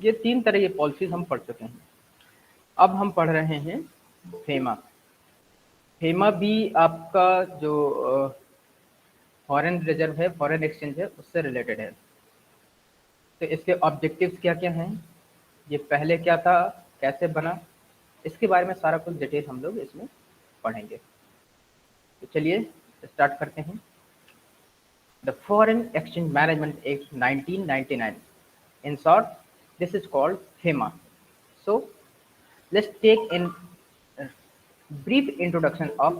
ये 3 तरह की पॉलिसीज हम पढ़ चुके हैं। अब हम पढ़ रहे हैं फेमा। फेमा भी आपका जो फॉरेन रिजर्व है, फॉरेन एक्सचेंज है, उससे रिलेटेड है। तो इसके ऑब्जेक्टिव्स क्या क्या हैं, ये पहले क्या था, कैसे बना, इसके बारे में सारा कुछ डिटेल हम लोग इसमें पढ़ेंगे। तो चलिए स्टार्ट करते हैं। The foreign exchange management act 1999, in short this is called FEMA. So let's take in a brief introduction of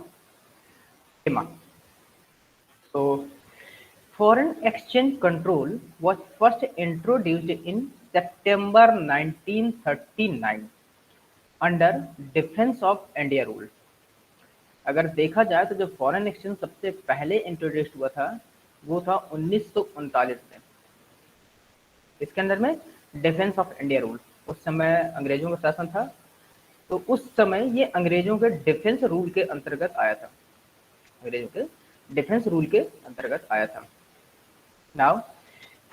FEMA. So foreign exchange control was first introduced in September 1939 under defence of India rule. अगर देखा जाए तो जो foreign exchange सबसे पहले introduce हुआ था वो था 1939 में। इसके अंदर में डिफेंस ऑफ इंडिया रूल, उस समय अंग्रेजों का शासन था, तो उस समय ये अंग्रेजों के डिफेंस रूल के अंतर्गत आया था, अंग्रेजों के डिफेंस रूल के अंतर्गत आया था। Now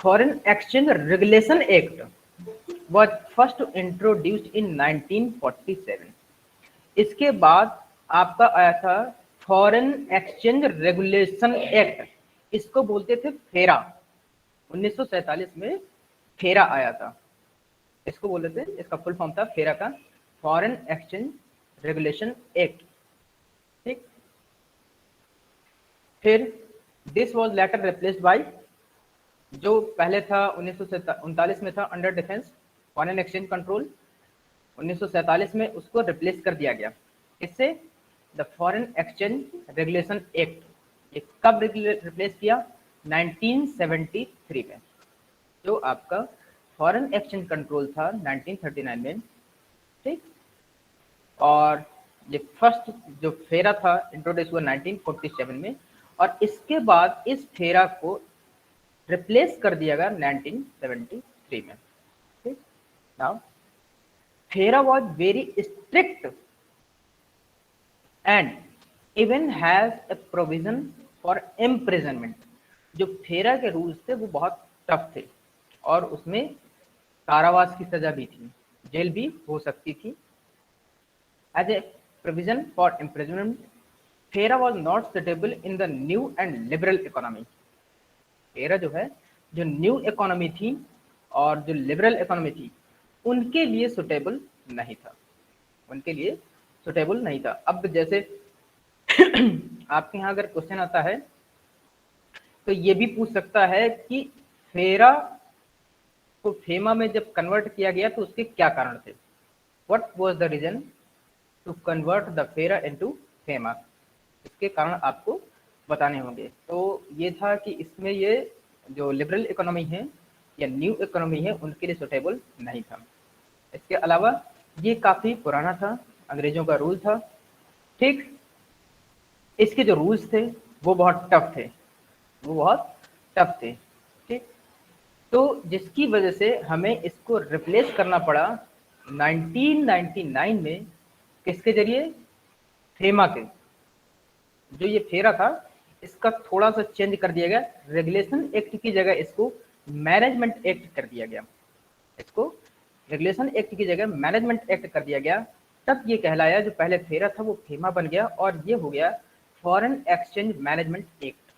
foreign exchange regulation act was first introduced in 1947। इसके बाद आपका आया था फॉरेन एक्सचेंज रेगुलेशन एक्ट, इसको बोलते थे फेरा। 1947 में फेरा आया था, इसको बोलते थे, इसका फुल फॉर्म था फेरा का, फॉरेन एक्सचेंज रेगुलेशन एक्ट। ठीक, फिर this was later replaced by, जो पहले था 1939 में था under defence foreign exchange control, 1947 में उसको रिप्लेस कर दिया गया। इससे the foreign exchange regulation act, ये कब रिप्लेस किया, 1973 में। जो आपका फॉरेन एक्सचेंज कंट्रोल था 1939 में, ठीक, और ये फर्स्ट जो फेरा था इंट्रोड्यूस हुआ 1947 में, और इसके बाद इस फेरा को रिप्लेस कर दिया गया 1973 में। ठीक, नाउ फेरा was very strict and even has a provision for imprisonment. जो फेरा के रूल्स थे वो बहुत टफ थे और उसमें कारावास की सजा भी थी, जेल भी हो सकती थी। As a provision for imprisonment, FERA was not suitable in the new and liberal economy. FERA जो है, जो न्यू इकोनॉमी थी और जो लिबरल इकोनॉमी थी, उनके लिए सुटेबल नहीं था, उनके लिए सुटेबल नहीं था। अब जैसे आपके यहाँ अगर क्वेश्चन आता है तो ये भी पूछ सकता है कि फेरा को फेमा में जब कन्वर्ट किया गया तो उसके क्या कारण थे, what was the reason to convert the FERA into FEMA, इसके कारण आपको बताने होंगे। तो ये था कि इसमें ये जो लिबरल इकोनॉमी है या न्यू इकोनॉमी है उनके लिए सुटेबल नहीं था। इसके अलावा ये काफ़ी पुराना था, अंग्रेजों का रूल था। ठीक, इसके जो रूल्स थे वो बहुत टफ थे, वो बहुत टफ थे। ठीक, तो जिसकी वजह से हमें इसको रिप्लेस करना पड़ा 1999 में, किसके जरिए, फेमा के। जो ये फेरा था इसका थोड़ा सा चेंज कर दिया गया, रेगुलेशन एक्ट की जगह इसको मैनेजमेंट एक्ट कर दिया गया, इसको रेगुलेशन एक्ट की जगह मैनेजमेंट एक्ट कर दिया गया। तब ये कहलाया, जो पहले फेरा था वो फेमा बन गया और ये हो गया foreign exchange management act,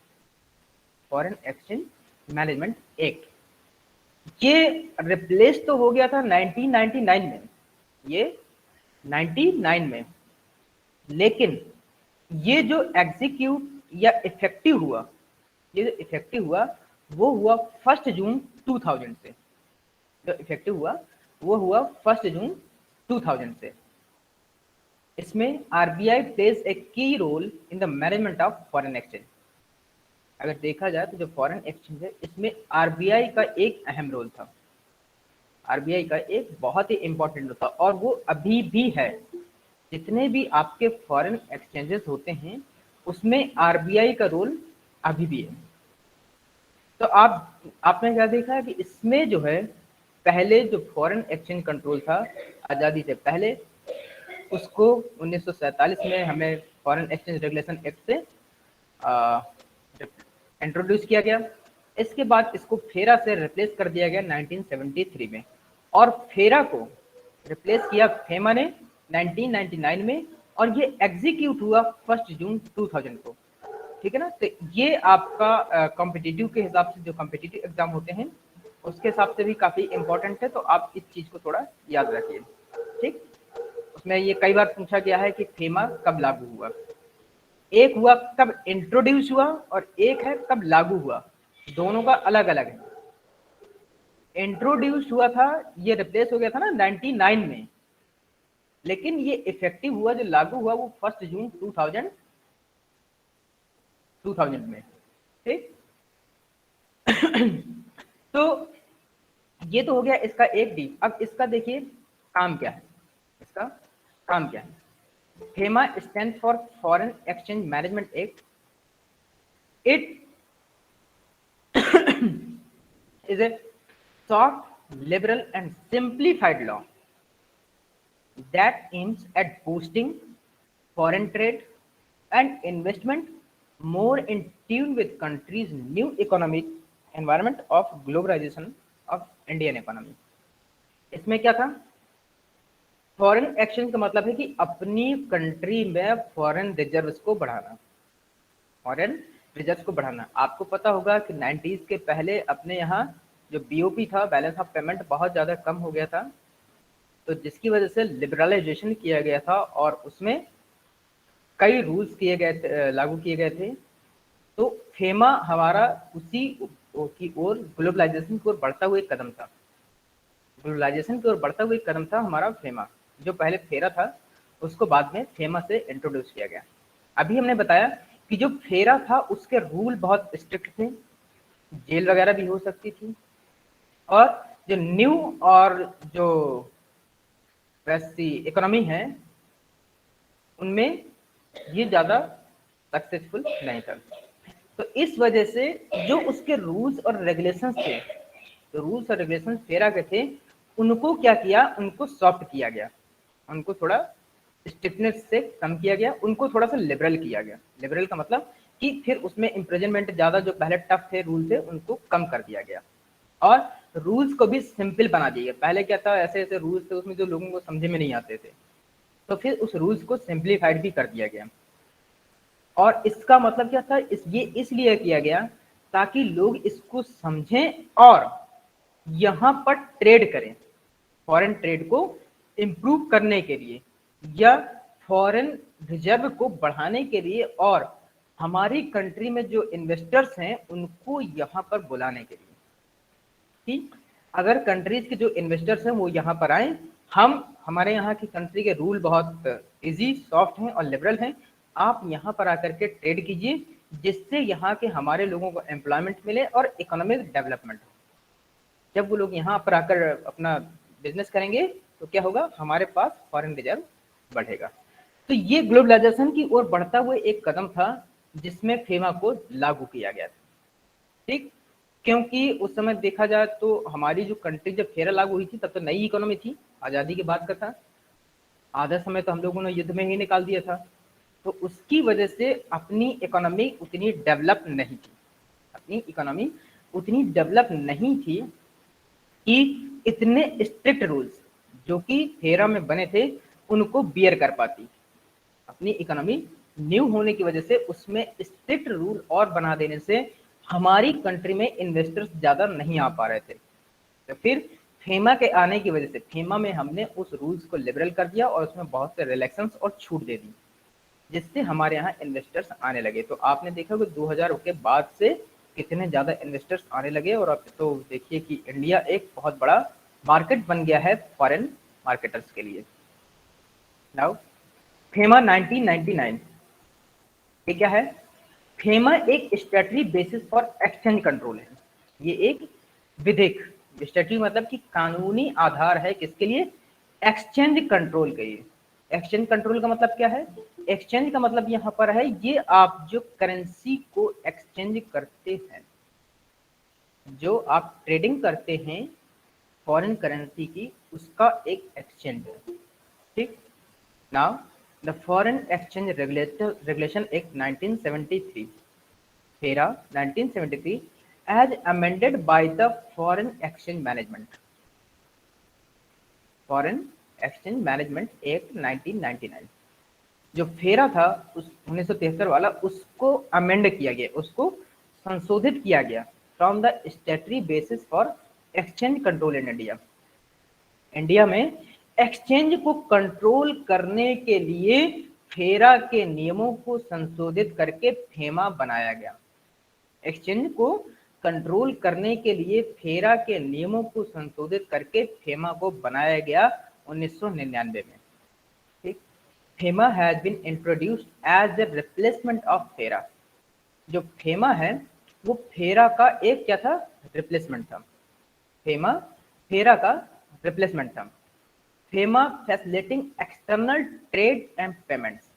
foreign exchange management act. ये रिप्लेस तो हो गया था 1999 में, ये 99 में, लेकिन ये जो एग्जीक्यूट या इफेक्टिव हुआ, ये जो इफेक्टिव हुआ वो हुआ 1 जून 2000 से, जो इफेक्टिव हुआ वो हुआ 1 जून 2000 से। इसमें RBI plays a key role in the management of foreign exchange. अगर देखा जाए तो जो फॉरेन एक्सचेंज है इसमें आरबीआई का एक अहम रोल था, आरबीआई का एक बहुत ही इंपॉर्टेंट रोल था, और वो अभी भी है। जितने भी आपके फॉरेन एक्सचेंजेस होते हैं उसमें आरबीआई का रोल अभी भी है। तो आपने क्या देखा है कि इसमें जो है, पहले जो फॉरेन एक्सचेंज कंट्रोल था आज़ादी से पहले, उसको 1947 में हमें फॉरेन एक्सचेंज रेगुलेशन एक्ट से इंट्रोड्यूस किया गया। इसके बाद इसको फेरा से रिप्लेस कर दिया गया 1973 में, और फेरा को रिप्लेस किया फेमा ने 1999 में, और ये एग्जीक्यूट हुआ 1 जून 2000 को। ठीक है ना। तो ये आपका कॉम्पिटिटिव के हिसाब से, जो कॉम्पिटिटिव एग्जाम होते हैं उसके हिसाब से भी काफी इंपॉर्टेंट है, तो आप इस चीज को थोड़ा याद रखिए। ठीक, उसमें ये कई बार पूछा गया है कि फेमा कब लागू हुआ। एक हुआ कब इंट्रोड्यूस हुआ और एक है कब लागू हुआ, दोनों का अलग अलग है। इंट्रोड्यूस हुआ था, ये रिप्लेस हो गया था ना 99 में, लेकिन ये इफेक्टिव हुआ, जो लागू हुआ वो 1 जून 2000 में। ठीक तो ये तो हो गया इसका एक डी। अब इसका देखिए काम क्या है, इसका काम क्या है। FEMA stand for foreign exchange management act. It is a soft, liberal and simplified law that aims at boosting foreign trade and investment more in tune with country's new economic environment of globalization of Indian economy। इसमें क्या था, foreign exchange का मतलब है कि अपनी country में foreign reserves को बढ़ाना, फॉरेन रिजर्व्स को बढ़ाना। आपको पता होगा कि 90s के पहले अपने यहाँ जो बीओपी था, बैलेंस ऑफ पेमेंट, बहुत ज़्यादा कम हो गया था, तो जिसकी वजह से लिबरलाइजेशन किया गया था और उसमें कई रूल्स किए गए, लागू किए गए थे। तो फेमा हमारा उसी की ओर, ग्लोबलाइजेशन की ओर बढ़ता हुआ एक कदम था। ग्लोबलाइजेशन की ओर बढ़ता हुआ एक कदम था हमारा फेमा। जो पहले फेरा था उसको बाद में फेमा से इंट्रोड्यूस किया गया। अभी हमने बताया कि जो फेरा था उसके रूल बहुत स्ट्रिक्ट थे, जेल वगैरह भी हो सकती थी, और जो न्यू और जो वैसी इकोनॉमी है उनमें ये ज़्यादा सक्सेसफुल नहीं था। तो इस वजह से जो उसके रूल्स और रेगुलेशंस थे, जो रूल्स और रेगुलेशंस फेरा के थे, उनको क्या किया, उनको सॉफ्ट किया गया, उनको थोड़ा स्ट्रिक्टनेस से कम किया गया, उनको थोड़ा सा लिबरल किया गया। लिबरल का मतलब कि फिर उसमें इम्प्रिजनमेंट ज़्यादा, जो पहले टफ थे रूल थे उनको कम कर दिया गया, और रूल्स को भी सिंपल बना दिया। पहले क्या था, ऐसे ऐसे रूल्स थे उसमें जो लोगों को समझ में नहीं आते थे, तो फिर उस रूल्स को सिंप्लीफाइड भी कर दिया गया। और इसका मतलब क्या था, ये इसलिए किया गया ताकि लोग इसको समझें और यहाँ पर ट्रेड करें, फॉरेन ट्रेड को इम्प्रूव करने के लिए या फॉरेन रिजर्व को बढ़ाने के लिए, और हमारी कंट्री में जो इन्वेस्टर्स हैं उनको यहाँ पर बुलाने के लिए कि अगर कंट्रीज के जो इन्वेस्टर्स हैं वो यहाँ पर आए, हमारे यहाँ की कंट्री के रूल बहुत इजी, सॉफ्ट हैं और लिबरल हैं, आप यहाँ पर आकर के ट्रेड कीजिए, जिससे यहाँ के हमारे लोगों को एम्प्लॉयमेंट मिले और इकोनॉमिक डेवलपमेंट हो। जब वो लोग यहाँ पर आकर अपना बिजनेस करेंगे तो क्या होगा, हमारे पास फॉरेन रिजर्व बढ़ेगा। तो ये ग्लोबलाइजेशन की ओर बढ़ता हुआ एक कदम था जिसमें फेमा को लागू किया गया था। ठीक, क्योंकि उस समय देखा जाए तो हमारी जो कंट्री जब फेरा लागू हुई थी तब तो नई इकोनॉमी थी, आज़ादी के बाद का था, आधा समय तो हम लोगों ने युद्ध में ही निकाल दिया था, तो उसकी वजह से अपनी इकोनॉमी उतनी डेवलप नहीं थी, अपनी इकोनॉमी उतनी डेवलप नहीं थी कि इतने स्ट्रिक्ट रूल्स जो कि फेरा में बने थे उनको बियर कर पाती। अपनी इकोनॉमी न्यू होने की वजह से उसमें स्ट्रिक्ट रूल और बना देने से हमारी कंट्री में इन्वेस्टर्स ज़्यादा नहीं आ पा रहे थे। तो फिर फेमा के आने की वजह से फेमा में हमने उस रूल्स को लिबरल कर दिया और उसमें बहुत से रिलैक्सेंस और छूट दे दी, जिससे हमारे यहाँ इन्वेस्टर्स आने लगे। तो आपने देखा कि 2000 के बाद से कितने ज़्यादा इन्वेस्टर्स आने लगे, और अब तो देखिए कि इंडिया एक बहुत बड़ा मार्केट बन गया है फॉरेन मार्केटर्स के लिए। नाउ फेमा 1999 ये क्या है, फेमा एक statutory basis for exchange control है। ये एक विधिक, स्टैट्यूटरी मतलब कि कानूनी आधार है किसके लिए, एक्सचेंज कंट्रोल के लिए। एक्सचेंज कंट्रोल का मतलब क्या है, एक्सचेंज का मतलब यहाँ पर है ये आप जो करेंसी को एक्सचेंज करते हैं, जो आप ट्रेडिंग करते हैं फॉरेन करेंसी की, उसका एक एक्सचेंज है। ठीक, now the foreign exchange regulation act 1973 फेरा 1973 as amended by the Foreign Exchange Management foreign exchange management act 1999। जो फेरा था उस 1973 वाला, उसको अमेंड किया गया, उसको संशोधित किया गया from the statutory basis for exchange control in India. India में एक्सचेंज को कंट्रोल करने के लिए फेरा के नियमों को संशोधित करके फेमा बनाया गया। एक्सचेंज को कंट्रोल करने के लिए फेरा के नियमों को संशोधित करके फेमा को बनाया गया 1999 में। ठीक, FEMA has been introduced as the replacement of FERA. जो फेमा है वो फेरा का एक क्या था, रिप्लेसमेंट था। फेमा फेरा का रिप्लेसमेंट था। FEMA facilitating external trade and payments.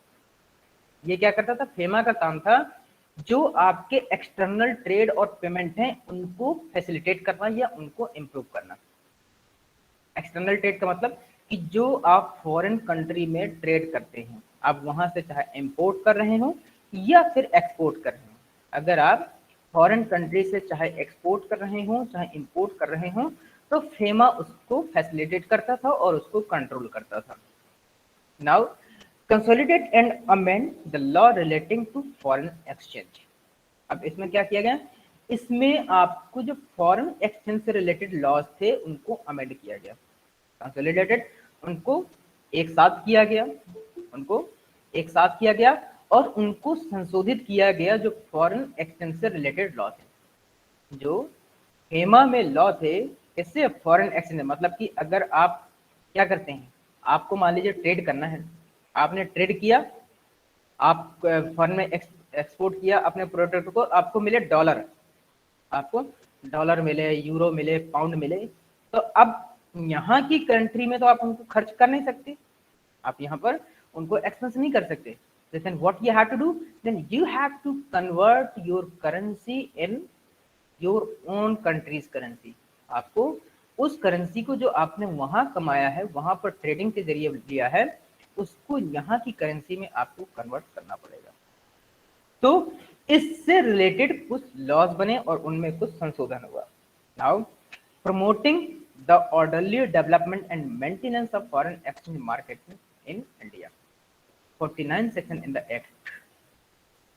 ये क्या करता था, फेमा का काम था जो आपके एक्सटर्नल ट्रेड और पेमेंट हैं उनको फैसिलिटेट करना या उनको इम्प्रूव करना। एक्सटर्नल ट्रेड का मतलब कि जो आप फॉरेन कंट्री में ट्रेड करते हैं, आप वहां से चाहे इंपोर्ट कर रहे हो या फिर एक्सपोर्ट कर रहे हो, अगर आप फॉरेन कंट्री से चाहे एक्सपोर्ट कर रहे हो चाहे इंपोर्ट कर रहे हो, तो फेमा उसको फैसिलिटेट करता था और उसको कंट्रोल करता था। Now consolidate and amend the law relating to foreign exchange. अब इसमें क्या किया गया, इसमें आपको जो फॉरेन एक्सचेंज से रिलेटेड लॉज थे उनको अमेंड किया गया। कंसोलिडेटेड, उनको एक साथ किया गया, उनको एक साथ किया गया और उनको संशोधित किया गया जो फॉरेन एक्सचेंज से रिलेटेड लॉ थे। जो फेमा में लॉ थे इससे फॉरेन एक्सचेंज, मतलब कि अगर आप क्या करते हैं, आपको मान लीजिए ट्रेड करना है, आपने ट्रेड किया, आप फॉरेन में एक्सपोर्ट किया अपने प्रोडक्ट को, आपको मिले डॉलर, आपको डॉलर मिले, यूरो मिले, पाउंड मिले, तो अब यहाँ की कंट्री में तो आप उनको खर्च कर नहीं सकते, आप यहाँ पर उनको एक्सपेंस नहीं कर सकते। then what you have to do, then you have to convert your currency in your own country's currency। आपको उस करेंसी को जो आपने वहां कमाया है, वहां पर ट्रेडिंग के जरिए लिया है, उसको यहाँ की करेंसी में आपको कन्वर्ट करना पड़ेगा। तो इससे रिलेटेड कुछ लॉज बने और उनमें कुछ संशोधन हुआ। Now promoting the orderly development and maintenance of foreign exchange market in India, 49 section in the act.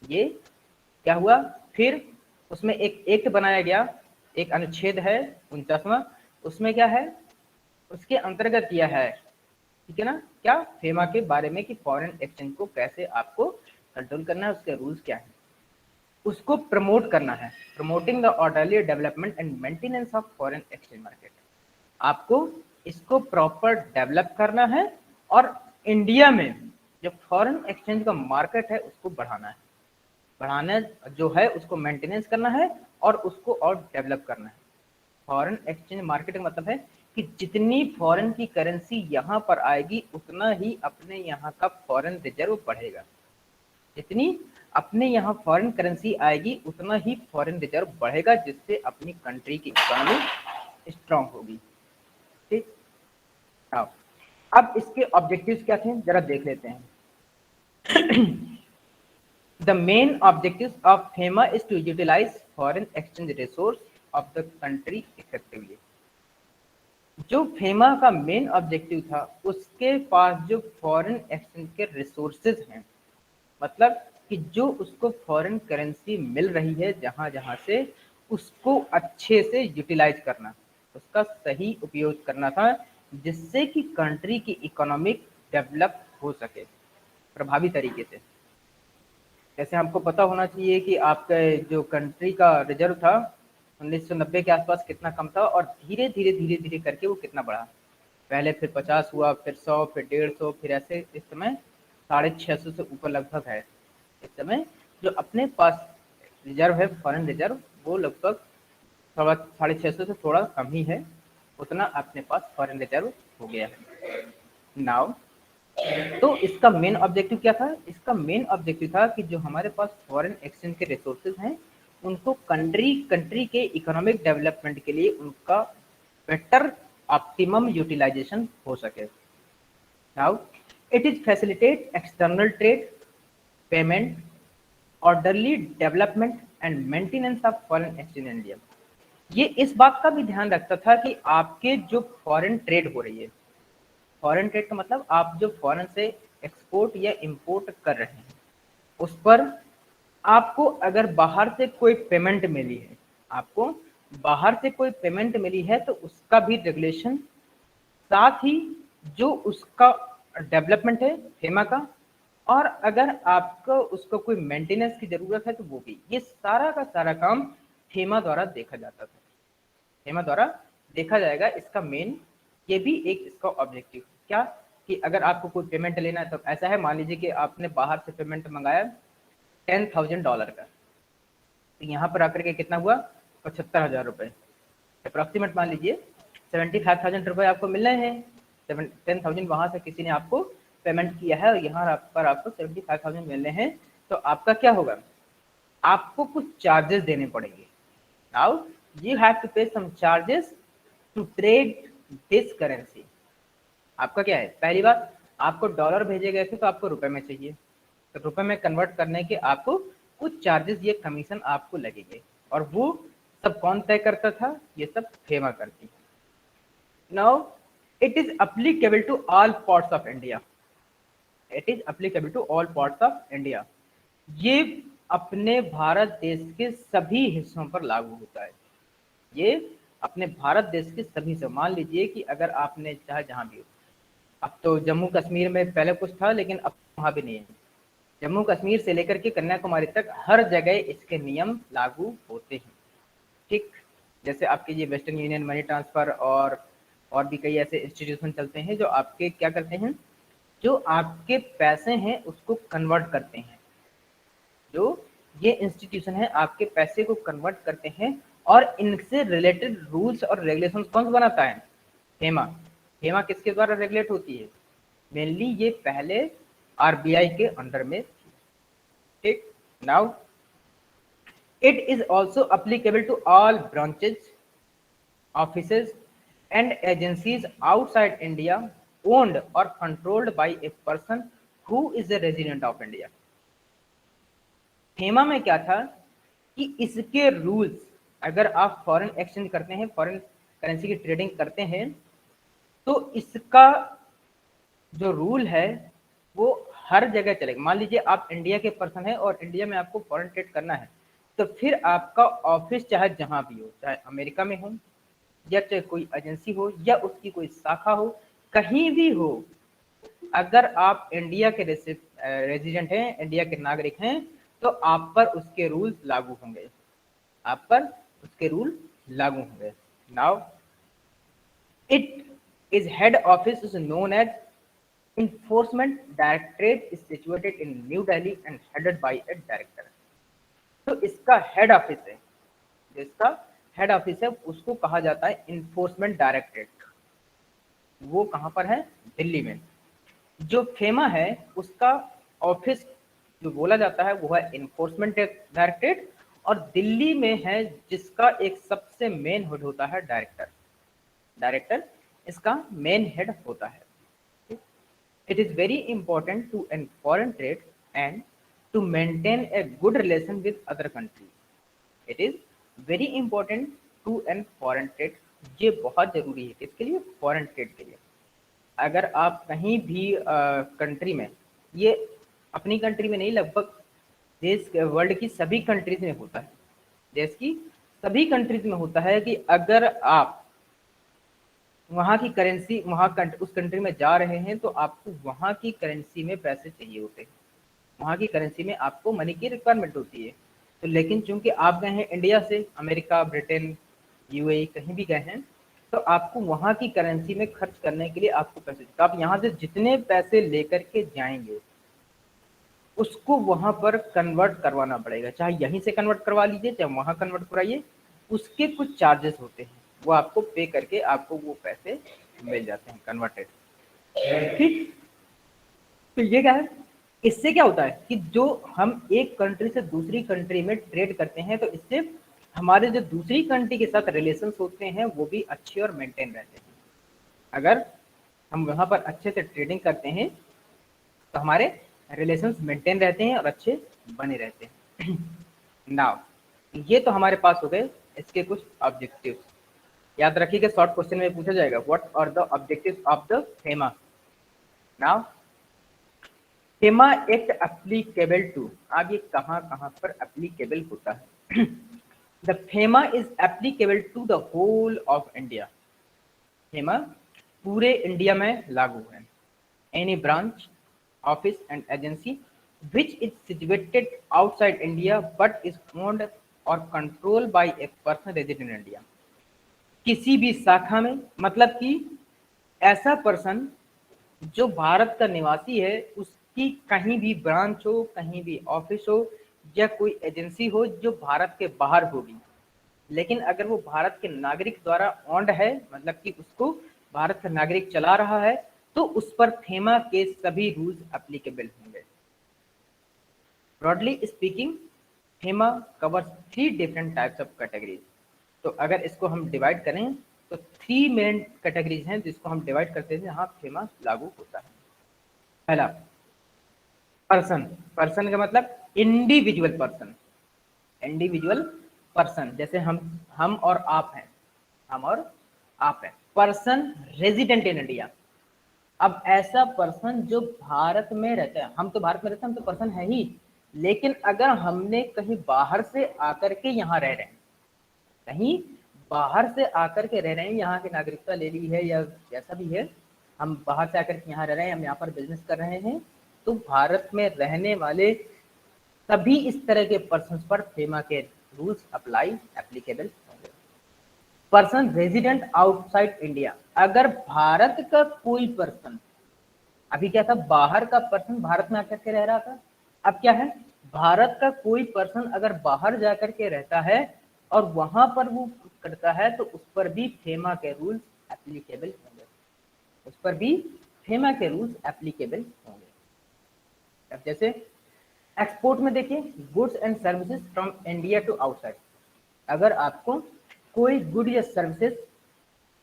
ये क्या हुआ, फिर उसमें एक एक्ट बनाया गया, एक अनुच्छेद है 49वां, उसमें क्या है, उसके अंतर्गत किया है, ठीक है ना, क्या, फेमा के बारे में कि फॉरेन एक्सचेंज को कैसे आपको कंट्रोल करना है, उसके रूल्स क्या है, उसको प्रमोट करना है। Promoting the orderly development and maintenance of foreign exchange market, आपको इसको प्रॉपर डेवलप करना है और इंडिया में जो फॉरेन एक्सचेंज का मार्केट है उसको बढ़ाना है, बढ़ाना जो है उसको मेंटेनेंस करना है और उसको और डेवलप करना है। फॉरेन एक्सचेंज मार्केट का मतलब है कि जितनी फॉरेन की करेंसी यहाँ पर आएगी उतना ही अपने यहाँ का फॉरेन रिजर्व बढ़ेगा, जितनी अपने यहाँ फॉरेन करेंसी आएगी उतना ही फॉरेन रिजर्व बढ़ेगा, जिससे अपनी कंट्री की इकोनॉमी स्ट्रांग होगी। ठीक, अब इसके ऑब्जेक्टिव्स क्या थे जरा देख लेते हैं। The main objectives of FEMA is to utilize foreign exchange resource of the country effectively। जो फेमा का मेन ऑब्जेक्टिव था, उसके पास जो फॉरेन एक्सचेंज के रिसोर्सेज हैं, मतलब कि जो उसको फॉरेन करेंसी मिल रही है जहां जहां से, उसको अच्छे से यूटिलाइज करना, उसका सही उपयोग करना था, जिससे कि कंट्री की इकोनॉमिक डेवलप हो सके प्रभावी तरीके से। जैसे हमको पता होना चाहिए कि आपका जो कंट्री का रिजर्व था 1990 के आसपास कितना कम था और धीरे धीरे करके वो कितना बढ़ा, पहले फिर 50 हुआ, फिर 100, फिर 150, फिर ऐसे इस समय 650 से ऊपर लगभग है। इस समय जो अपने पास रिजर्व है फॉरेन रिजर्व, वो लगभग 650 से थोड़ा कम ही है, उतना अपने पास फॉरेन रिजर्व हो गया है। नाउ तो इसका मेन ऑब्जेक्टिव क्या था, इसका मेन ऑब्जेक्टिव था कि जो हमारे पास फॉरेन एक्सचेंज के रिसोर्सेज हैं उनको कंट्री के इकोनॉमिक डेवलपमेंट के लिए उनका बेटर ऑप्टिमम यूटिलाइजेशन हो सके। Now it is facilitate external trade, payment, orderly development and maintenance of foreign exchange in India. ये इस बात का भी ध्यान रखता था कि आपके जो फॉरेन ट्रेड हो रही है, फॉरेन ट्रेड का मतलब आप जो फॉरेन से एक्सपोर्ट या इंपोर्ट कर रहे हैं उस पर आपको अगर बाहर से कोई पेमेंट मिली है, आपको बाहर से कोई पेमेंट मिली है तो उसका भी रेगुलेशन, साथ ही जो उसका डेवलपमेंट है फेमा का, और अगर आपको उसको कोई मेंटेनेंस की जरूरत है तो वो भी, ये सारा का सारा काम फेमा द्वारा देखा जाता था, फेमा द्वारा देखा जाएगा। इसका मेन ये भी एक इसका ऑब्जेक्टिव क्या, कि अगर आपको कोई पेमेंट लेना है तो ऐसा है, मान लीजिए कि आपने बाहर से पेमेंट मंगाया $10,000 का, तो यहाँ पर आकर के कितना हुआ, 75,000 रुपये अप्रॉक्सीमेट, मान लीजिए 75,000 रुपये आपको मिल रहे हैं। 10,000 वहाँ से किसी ने आपको पेमेंट किया है और यहाँ पर आपको 75,000 मिल रहे हैं, तो आपका क्या होगा, आपको कुछ चार्जेस देने पड़ेंगे। Now you have to pay some charges to trade this currency. आपका क्या है, पहली बात आपको डॉलर भेजे गए थे तो आपको रुपए में चाहिए, तो रुपए में कन्वर्ट करने के आपको कुछ चार्जेस, ये कमीशन आपको लगेंगे, और वो सब कौन तय करता था, ये सब फेमा करती है। Now it is applicable to all parts of India, it is applicable to all parts of India, ये अपने भारत देश के सभी हिस्सों पर लागू होता है, ये अपने भारत देश के सभी से, मान लीजिए कि अगर आपने चाहे जहाँ भी हो, अब तो जम्मू कश्मीर में पहले कुछ था लेकिन अब वहाँ भी नहीं है, जम्मू कश्मीर से लेकर के कन्याकुमारी तक हर जगह इसके नियम लागू होते हैं, ठीक। जैसे आपके ये वेस्टर्न यूनियन मनी ट्रांसफ़र और भी कई ऐसे इंस्टीट्यूशन चलते हैं जो आपके क्या करते हैं, जो आपके पैसे हैं उसको कन्वर्ट करते हैं, जो ये इंस्टीट्यूशन है आपके पैसे को कन्वर्ट करते हैं, और इनसे रिलेटेड रूल्स और रेगुलेशंस कौन बनाता है, फेमा। फेमा किसके द्वारा रेगुलेट होती है, मेनली ये पहले आरबीआई के अंडर में थी, ठीक। Now it is also applicable to all branches, offices and agencies outside India owned और controlled by a person who is a resident of India. FEMA में क्या था कि इसके रूल्स, अगर आप फॉरेन एक्सचेंज करते हैं, फॉरेन करेंसी की ट्रेडिंग करते हैं, तो इसका जो रूल है वो हर जगह चलेगा। मान लीजिए आप इंडिया के पर्सन हैं और इंडिया में आपको फॉरेन ट्रेड करना है, तो फिर आपका ऑफिस चाहे जहां भी हो, चाहे अमेरिका में हो या चाहे कोई एजेंसी हो या उसकी कोई शाखा हो, कहीं भी हो, अगर आप इंडिया के रेजिडेंट हैं, इंडिया के नागरिक हैं, तो आप पर उसके रूल लागू होंगे, आप पर उसके रूल लागू होंगे। Now it is head office is known as enforcement directorate is situated in New Delhi and headed by a director। तो इसका हेड ऑफिस है, जिसका हेड ऑफिस है उसको कहा जाता है इन्फोर्समेंट डायरेक्टरेट, वो कहाँ पर है, दिल्ली में। जो फेमा है उसका ऑफिस जो बोला जाता है वो है इन्फोर्समेंट डायरेक्टरेट, और दिल्ली में है जिसका एक सबसे मेन हेड होता है डायरेक्टर, डायरेक्टर इसका मेन हेड होता है। It is very important to end foreign trade and to maintain a good relation with other countries। It is very important to end foreign trade। ये बहुत जरूरी है किसके लिए, फॉरेन ट्रेड के लिए। अगर आप कहीं भी कंट्री में, ये अपनी कंट्री में नहीं, लगभग देश वर्ल्ड की सभी कंट्रीज में होता है, देश की सभी कंट्रीज में होता है कि अगर आप वहाँ की करेंसी, उस कंट्री में जा रहे हैं तो आपको वहाँ की करेंसी में पैसे चाहिए होते हैं, वहाँ की करेंसी में आपको मनी की रिक्वायरमेंट होती है। तो लेकिन चूंकि आप गए हैं इंडिया से अमेरिका, ब्रिटेन, यूएई कहीं भी गए हैं, तो आपको वहाँ की करेंसी में खर्च करने के लिए आपको पैसे, तो आप यहाँ से जितने पैसे लेकर के जाएंगे उसको वहाँ पर कन्वर्ट करवाना पड़ेगा, चाहे यहीं से कन्वर्ट करवा लीजिए चाहे वहाँ कन्वर्ट कराइए, उसके कुछ चार्जेस होते हैं, वो आपको पे करके आपको वो पैसे मिल जाते हैं कन्वर्टेड, ठीक। तो ये क्या है, इससे क्या होता है कि जो हम एक कंट्री से दूसरी कंट्री में ट्रेड करते हैं, तो इससे हमारे जो दूसरी कंट्री के साथ रिलेशंस होते हैं वो भी अच्छे और मेंटेन रहते हैं। अगर हम वहाँ पर अच्छे से ट्रेडिंग करते हैं तो हमारे रिलेशंस मेंटेन रहते हैं और अच्छे बने रहते हैं। नाउ ये तो हमारे पास हो गए इसके कुछ ऑब्जेक्टिव्स। याद रखिएगा शॉर्ट क्वेश्चन में पूछा जाएगा, what are the objectives of the FEMA. Now FEMA act applicable to, अब ये कहाँ कहाँ पर एप्लीकेबल होता है। The FEMA is applicable to the whole of India, FEMA पूरे इंडिया में लागू है। Any branch, office and agency which is situated outside India but is owned or controlled by a person resident in India, किसी भी शाखा में, मतलब कि ऐसा पर्सन जो भारत का निवासी है, उसकी कहीं भी ब्रांच हो, कहीं भी ऑफिस हो या कोई एजेंसी हो जो भारत के बाहर होगी, लेकिन अगर वो भारत के नागरिक द्वारा ऑन्ड है, मतलब कि उसको भारत का नागरिक चला रहा है, तो उस पर फेमा के सभी रूल्स एप्लीकेबल होंगे। Broadly speaking, FEMA covers 3 different types of categories. तो अगर इसको हम डिवाइड करें तो 3 मेन कैटेगरीज हैं जिसको हम डिवाइड करते हैं जहाँ फेमा लागू होता है। पहला पर्सन, पर्सन का मतलब इंडिविजुअल पर्सन, इंडिविजुअल पर्सन, जैसे हम और आप हैं, हम और आप हैं। पर्सन रेजिडेंट इन इंडिया, अब ऐसा पर्सन जो भारत में रहता है, हम तो भारत में रहते हैं, हम तो पर्सन है ही, लेकिन अगर हमने कहीं बाहर से आकर के यहाँ रह रहे हैं, कहीं बाहर से आकर के रह रहे हैं, यहाँ की नागरिकता ले ली है या जैसा भी है, हम बाहर से आकर के यहाँ रह रहे हैं, हम यहाँ पर बिजनेस कर रहे हैं, तो भारत में रहने वाले सभी इस तरह के पर्सन पर फेमा के रूल्स अप्लाई एप्लीकेबल होंगे। पर्सन रेजिडेंट आउटसाइड इंडिया, अगर भारत का कोई पर्सन, अभी क्या था, बाहर का पर्सन भारत में आकर के रह रहा था, अब क्या है, भारत का कोई पर्सन अगर बाहर जाकर के रहता है और वहां पर वो करता है, तो उस पर भी फेमा के रूल्स एप्लीकेबल होंगे, उस पर भी फेमा के रूल्स एप्लीकेबल होंगे। अब जैसे एक्सपोर्ट में देखिए, goods and services from India to outside, अगर आपको कोई गुड या सर्विसेज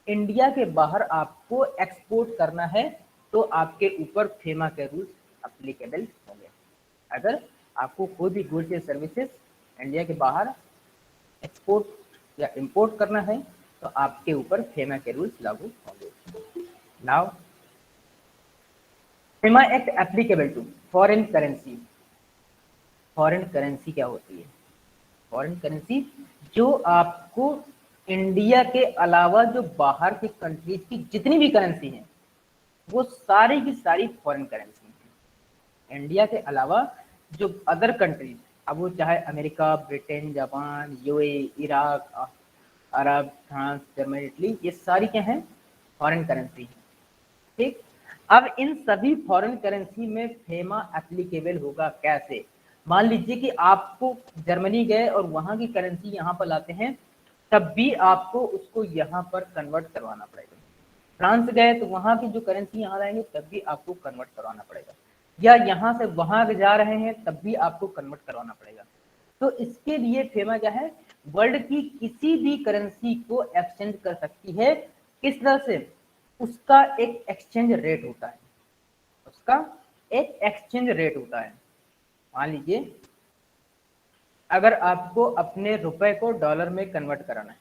इंडिया के बाहर आपको एक्सपोर्ट करना है, तो आपके ऊपर फेमा के रूल्स एप्लीकेबल होंगे। अगर आपको कोई भी गुड्स या सर्विसेज इंडिया के बाहर एक्सपोर्ट या इंपोर्ट करना है, तो आपके ऊपर फेमा के रूल्स लागू होंगे। Now FEMA act applicable to foreign currency. Foreign currency क्या होती है? फॉरेन करेंसी जो आपको इंडिया के अलावा जो बाहर की कंट्रीज की जितनी भी करेंसी है, वो सारी की सारी फॉरेन करेंसी है। इंडिया के अलावा जो अदर कंट्रीज, अब वो चाहे America, Britain, Japan, UAE, Iraq, Arab, France, Germany, Italy, ये सारी क्या हैं? फॉरेन करेंसी है। ठीक, अब इन सभी फॉरेन करेंसी में फेमा एप्लीकेबल होगा कैसे? मान लीजिए कि आपको जर्मनी गए और वहां की करेंसी यहाँ पर लाते हैं, तब भी आपको उसको यहाँ पर कन्वर्ट करवाना पड़ेगा। फ्रांस गए तो वहां की जो करेंसी यहाँ लाएंगे तब भी आपको कन्वर्ट करवाना पड़ेगा, या यहाँ से वहां जा रहे हैं तब भी आपको कन्वर्ट करवाना पड़ेगा। तो इसके लिए फेमा क्या है? वर्ल्ड की किसी भी करेंसी को एक्सचेंज कर सकती है। किस तरह से? उसका एक एक्सचेंज रेट होता है, उसका एक एक्सचेंज रेट होता है। मान लीजिए अगर आपको अपने रुपए को डॉलर में कन्वर्ट कराना है,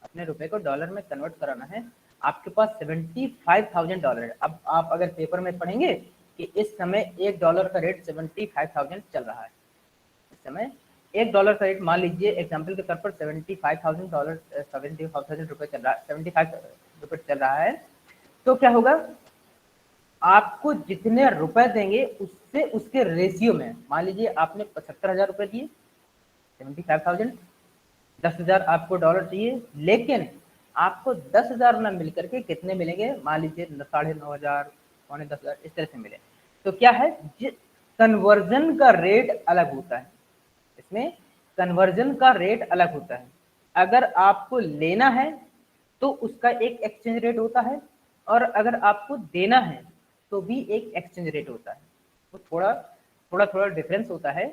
अपने रुपए को डॉलर में कन्वर्ट कराना है, आपके पास $75,000 है। अब आप अगर पेपर में पढ़ेंगे कि इस समय $1 का रेट 75,000 चल रहा है, इस समय $1 का रेट, मान लीजिए एग्जाम्पल के तौर पर $75,000 75,000 रुपये चल रहा है, 75 रुपये चल रहा है, तो क्या होगा? आपको जितने रुपए देंगे उससे उसके रेशियो में, मान लीजिए आपने 75,000 रुपये दिए, 75,000, 10,000 आपको डॉलर चाहिए, लेकिन आपको 10,000 ना मिल करके कितने मिलेंगे? मान लीजिए 9,500, 10,000, इस तरह से मिले। तो क्या है, कन्वर्जन का रेट अलग होता है, इसमें कन्वर्जन का रेट अलग होता है। अगर आपको लेना है तो उसका एक एक्सचेंज रेट होता है, और अगर आपको देना है तो भी एक एक्सचेंज रेट होता है। तो थोड़ा डिफरेंस होता है।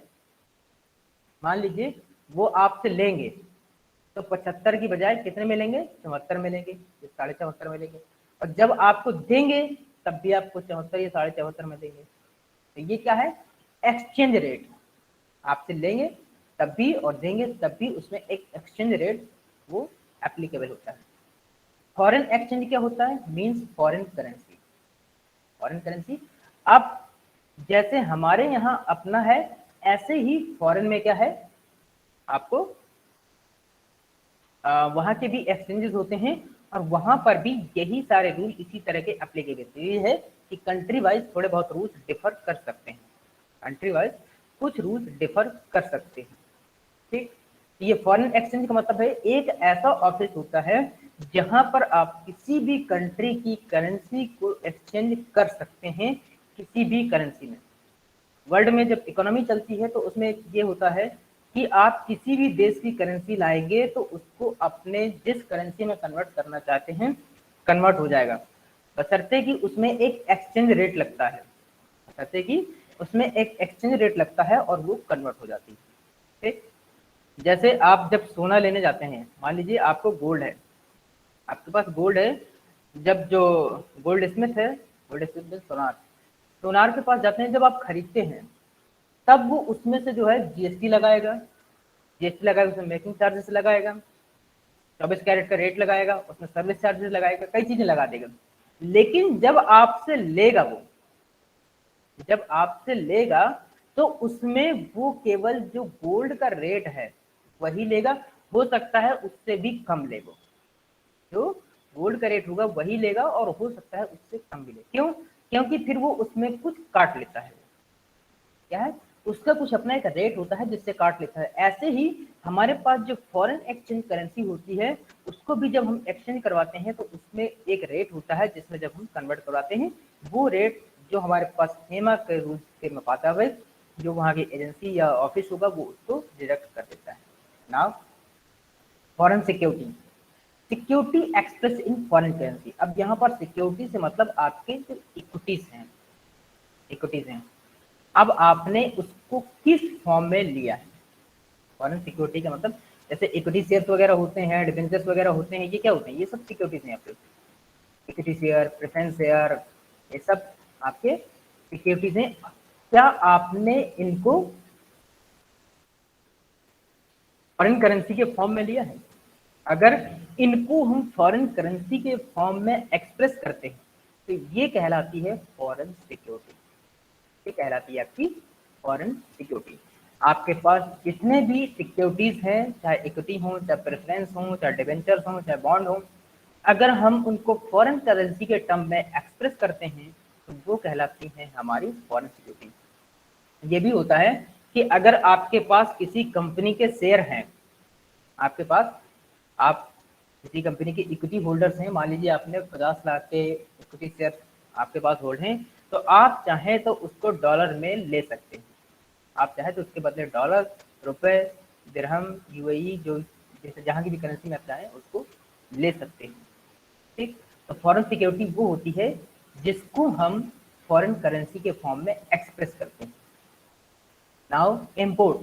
मान लीजिए वो आपसे लेंगे तो 75 की बजाय कितने मिलेंगे? 74 मिलेंगे, 74.5 मिलेंगे, और जब आपको देंगे तब भी आपको 74 या 74.5 में देंगे। तो ये क्या है? Exchange rate. आपसे लेंगे तब भी और देंगे तब भी उसमें एक एक्सचेंज रेट वो एप्लीकेबल होता है। फॉरेन एक्सचेंज क्या होता है? Means foreign currency. Foreign currency. अब जैसे हमारे यहाँ अपना है, ऐसे ही फॉरेन में क्या है, आपको वहाँ के भी एक्सचेंजेस होते हैं और वहाँ पर भी यही सारे रूल इसी तरह के एप्लीकेबल। ये है कि कंट्री वाइज थोड़े बहुत रूल्स डिफर कर सकते हैं, कंट्री वाइज कुछ रूल्स डिफर कर सकते हैं। ठीक, ये फॉरेन एक्सचेंज का मतलब है एक ऐसा ऑफिस होता है जहां पर आप किसी भी कंट्री की करेंसी को एक्सचेंज कर सकते हैं, किसी भी करेंसी में। वर्ल्ड में जब इकोनॉमी चलती है तो उसमें ये होता है कि आप किसी भी देश की करेंसी लाएंगे तो उसको अपने जिस करेंसी में कन्वर्ट करना चाहते हैं कन्वर्ट हो जाएगा, बशर्ते कि उसमें एक एक्सचेंज रेट लगता है, बशर्ते कि उसमें एक एक्सचेंज रेट लगता है और वो कन्वर्ट हो जाती है। ठीक, जैसे आप जब सोना लेने जाते हैं, मान लीजिए आपको गोल्ड है, आपके पास गोल्ड है, जब जो गोल्ड स्मिथ है, गोल्ड स्मिथ सोनार, सोनार के पास जाते हैं, जब आप खरीदते हैं तब वो उसमें से जो है जीएसटी लगाएगा, जीएसटी लगाएगा, उसमें मेकिंग चार्जेस लगाएगा, 24 कैरेट का रेट लगाएगा, उसमें सर्विस चार्जेस लगाएगा, कई चीजें लगा देगा। लेकिन जब आपसे लेगा, वो जब आपसे लेगा तो उसमें वो केवल जो गोल्ड का रेट है वही लेगा, हो सकता है उससे भी कम ले, वो जो गोल्ड का रेट होगा वही लेगा और हो सकता है उससे कम भी ले। क्यों? क्योंकि फिर वो उसमें कुछ काट लेता है, क्या है, उसका कुछ अपना एक रेट होता है जिससे काट लेता है। ऐसे ही हमारे पास जो फॉरेन एक्सचेंज करेंसी होती है उसको भी जब हम एक्सचेंज करवाते हैं तो उसमें एक रेट होता है जिसमें जब हम कन्वर्ट करवाते हैं वो रेट जो हमारे पास फेमा के रूल्स के मुताबिक जो वहाँ की एजेंसी या ऑफिस होगा वो उसको डिडक्ट कर देता है। Now foreign security, security express in foreign currency. अब यहाँ पर सिक्योरिटी से मतलब आपके जो इक्विटीज हैं, इक्विटीज हैं, अब आपने उसको किस फॉर्म में लिया है। फॉरेन सिक्योरिटी का मतलब जैसे इक्विटी शेयर्स वगैरह होते हैं, डिबेंचर्स वगैरह होते हैं, ये क्या होते हैं, ये सब सिक्योरिटीज हैं आपके। इक्विटी शेयर, प्रेफरेंस शेयर, ये सब आपके सिक्योरिटीज हैं। क्या आपने इनको फॉरेन करेंसी के फॉर्म में लिया है? अगर इनको हम फॉरेन करेंसी के फॉर्म में एक्सप्रेस करते हैं तो ये कहलाती है फॉरेन सिक्योरिटी, ये कहलाती है आपकी फॉरेन सिक्योरिटी। आपके पास जितने भी सिक्योरिटीज हैं, चाहे इक्विटी हो, चाहे प्रेफरेंस हो, चाहे डिबेंचर्स हो, चाहे बॉन्ड हो, अगर हम उनको फॉरेन करेंसी के टर्म में एक्सप्रेस करते हैं तो वो कहलाती है हमारी फॉरेन सिक्योरिटी। ये भी होता है कि अगर आपके पास किसी कंपनी के शेयर हैं, आपके पास, आप किसी कंपनी के इक्विटी होल्डर्स हैं, मान लीजिए आपने 50 लाख के इक्विटी शेयर आपके पास होल्ड हैं, तो आप चाहें तो उसको डॉलर में ले सकते हैं। आप चाहें तो उसके बदले डॉलर, रुपए, दिरहम, यूएई, जो जैसे जहाँ की भी करेंसी में आप चाहें उसको ले सकते हैं। ठीक, तो फॉरेन सिक्योरिटी वो होती है जिसको हम फॉरेन करेंसी के फॉर्म में एक्सप्रेस करते हैं। Now import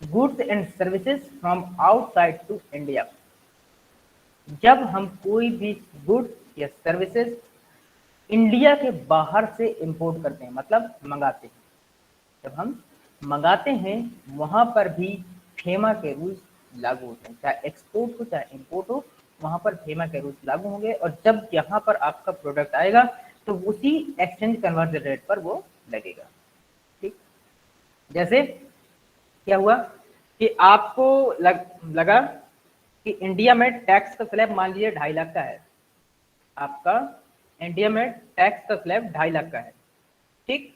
goods and services from outside to India. जब हम कोई भी गुड्स या सर्विसेज इंडिया के बाहर से इंपोर्ट करते हैं, मतलब मंगाते हैं, जब हम मंगाते हैं वहां पर भी फेमा के रूल्स लागू होते हैं, चाहे एक्सपोर्ट हो चाहे इंपोर्ट हो, वहां पर फेमा के रूल्स लागू होंगे। और जब यहाँ पर आपका प्रोडक्ट आएगा तो उसी एक्सचेंज कन्वर्जन रेट पर वो लगेगा। ठीक, जैसे क्या हुआ कि आपको लगा कि इंडिया में टैक्स का स्लैब मान लीजिए 2.5 लाख का है, आपका इंडिया में टैक्स का स्लैब 2.5 लाख का है। ठीक,